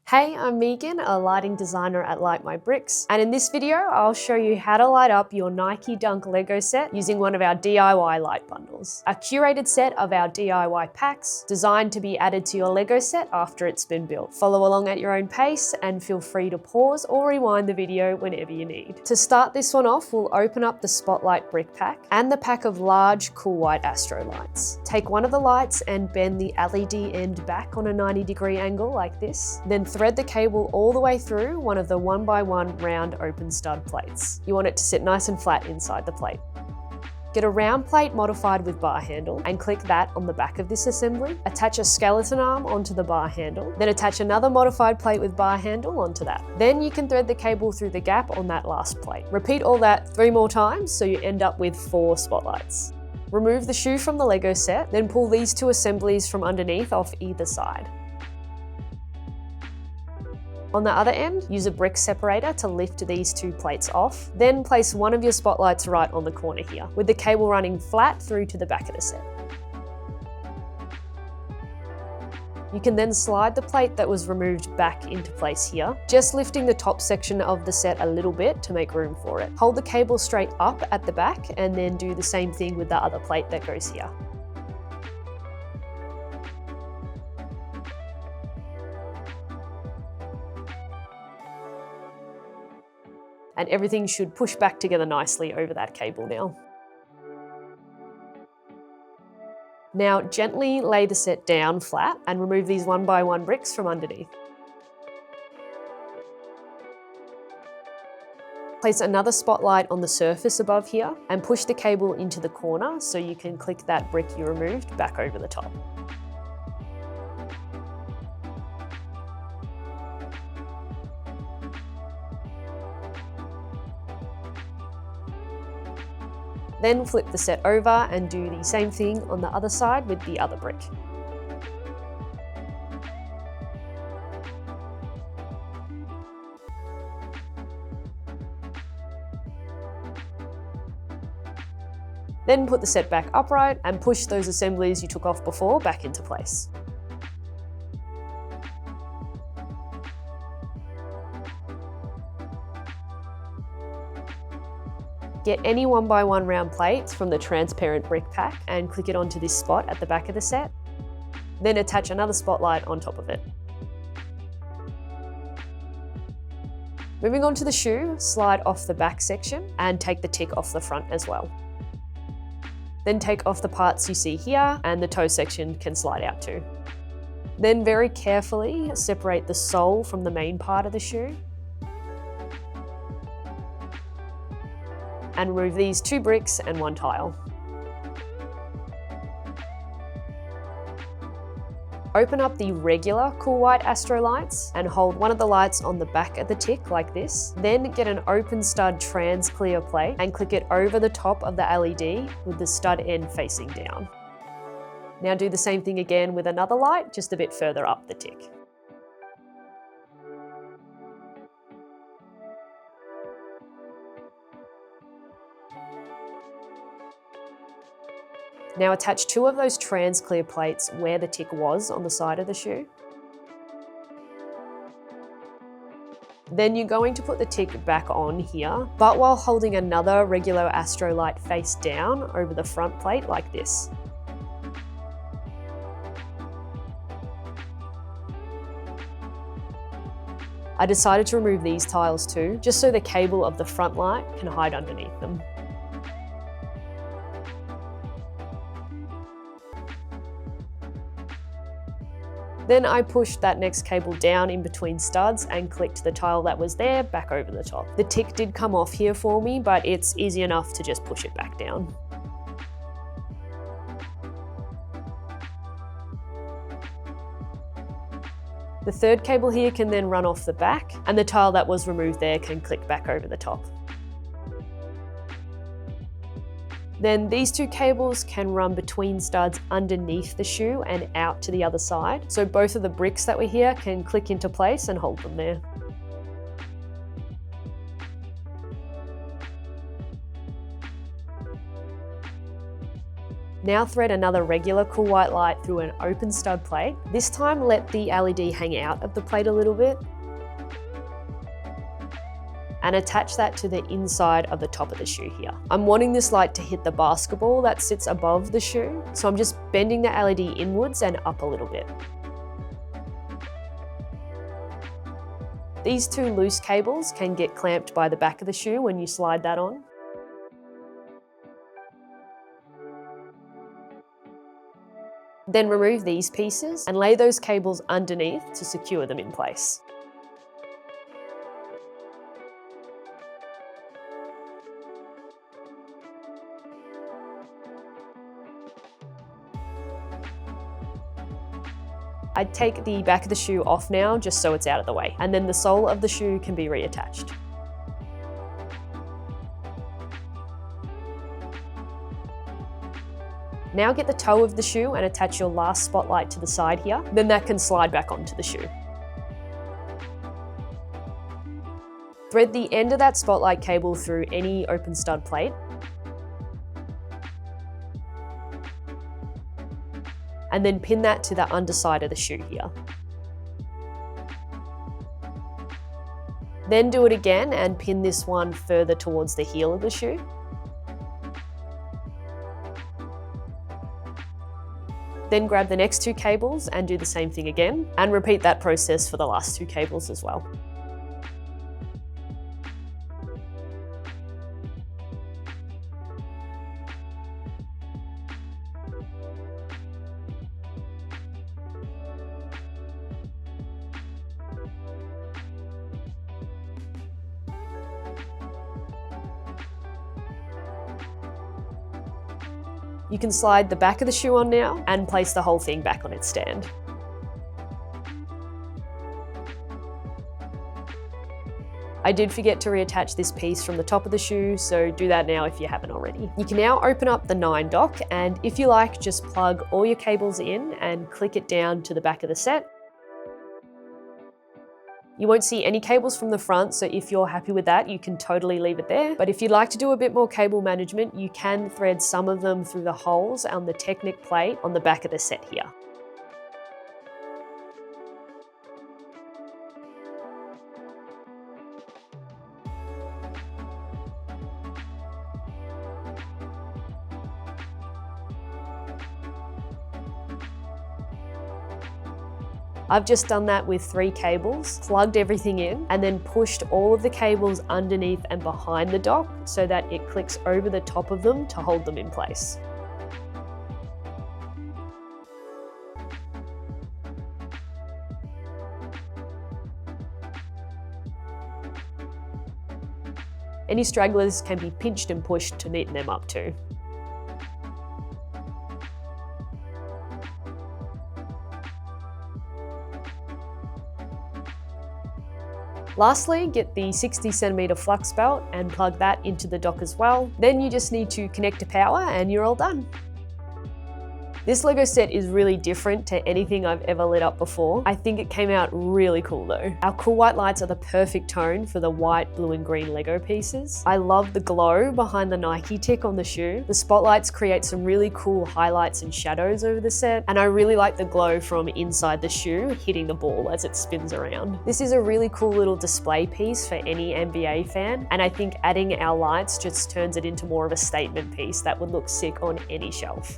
Hey, I'm Megan, a lighting designer at Light My Bricks, and in this video I'll show you how to light up your Nike Dunk Lego set using one of our DIY light bundles. A curated set of our DIY packs designed to be added to your Lego set after it's been built. Follow along at your own pace and feel free to pause or rewind the video whenever you need. To start this one off, we'll open up the Spotlight brick pack and the pack of large cool white Astro lights. Take one of the lights and bend the LED end back on a 90-degree angle like this, then thread the cable all the way through one of the 1x1 round open stud plates. You want it to sit nice and flat inside the plate. Get a round plate modified with bar handle and click that on the back of this assembly. Attach a skeleton arm onto the bar handle, then attach another modified plate with bar handle onto that. Then you can thread the cable through the gap on that last plate. Repeat all that 3 more times so you end up with 4 spotlights. Remove the shoe from the Lego set, then pull these 2 assemblies from underneath off either side. On the other end, use a brick separator to lift these 2 plates off, then place one of your spotlights right on the corner here, with the cable running flat through to the back of the set. You can then slide the plate that was removed back into place here, just lifting the top section of the set a little bit to make room for it. Hold the cable straight up at the back and then do the same thing with the other plate that goes here. And everything should push back together nicely over that cable now. Now gently lay the set down flat and remove these 1x1 bricks from underneath. Place another spotlight on the surface above here and push the cable into the corner so you can click that brick you removed back over the top. Then flip the set over and do the same thing on the other side with the other brick. Then put the set back upright and push those assemblies you took off before back into place. Get any 1x1 round plates from the transparent brick pack and click it onto this spot at the back of the set. Then attach another spotlight on top of it. Moving on to the shoe, slide off the back section and take the tick off the front as well. Then take off the parts you see here and the toe section can slide out too. Then very carefully separate the sole from the main part of the shoe. And remove these 2 bricks and 1 tile. Open up the regular cool white Astro lights and hold one of the lights on the back of the tick like this. Then get an open stud trans clear plate and click it over the top of the LED with the stud end facing down. Now do the same thing again with another light just a bit further up the tick. Now attach 2 of those trans clear plates where the tick was on the side of the shoe. Then you're going to put the tick back on here, but while holding another regular Astro light face down over the front plate like this. I decided to remove these tiles too, just so the cable of the front light can hide underneath them. Then I pushed that next cable down in between studs and clicked the tile that was there back over the top. The tick did come off here for me, but it's easy enough to just push it back down. The third cable here can then run off the back, and the tile that was removed there can click back over the top. Then these 2 cables can run between studs underneath the shoe and out to the other side. So both of the bricks that were here can click into place and hold them there. Now thread another regular cool white light through an open stud plate. This time let the LED hang out of the plate a little bit, and attach that to the inside of the top of the shoe here. I'm wanting this light to hit the basketball that sits above the shoe, so I'm just bending the LED inwards and up a little bit. These two loose cables can get clamped by the back of the shoe when you slide that on. Then remove these pieces and lay those cables underneath to secure them in place. I'd take the back of the shoe off now, just so it's out of the way, and then the sole of the shoe can be reattached. Now get the toe of the shoe and attach your last spotlight to the side here, then that can slide back onto the shoe. Thread the end of that spotlight cable through any open stud plate, and then pin that to the underside of the shoe here. Then do it again and pin this one further towards the heel of the shoe. Then grab the next two cables and do the same thing again, and repeat that process for the last two cables as well. You can slide the back of the shoe on now and place the whole thing back on its stand. I did forget to reattach this piece from the top of the shoe, so do that now if you haven't already. You can now open up the 9 dock, and if you like, just plug all your cables in and click it down to the back of the set. You won't see any cables from the front, so if you're happy with that, you can totally leave it there. But if you'd like to do a bit more cable management, you can thread some of them through the holes on the Technic plate on the back of the set here. I've just done that with 3 cables, plugged everything in, and then pushed all of the cables underneath and behind the dock so that it clicks over the top of them to hold them in place. Any stragglers can be pinched and pushed to neaten them up too. Lastly, get the 60cm flux belt and plug that into the dock as well. Then you just need to connect to power and you're all done. This Lego set is really different to anything I've ever lit up before. I think it came out really cool though. Our cool white lights are the perfect tone for the white, blue and green Lego pieces. I love the glow behind the Nike tick on the shoe. The spotlights create some really cool highlights and shadows over the set, and I really like the glow from inside the shoe hitting the ball as it spins around. This is a really cool little display piece for any NBA fan, and I think adding our lights just turns it into more of a statement piece that would look sick on any shelf.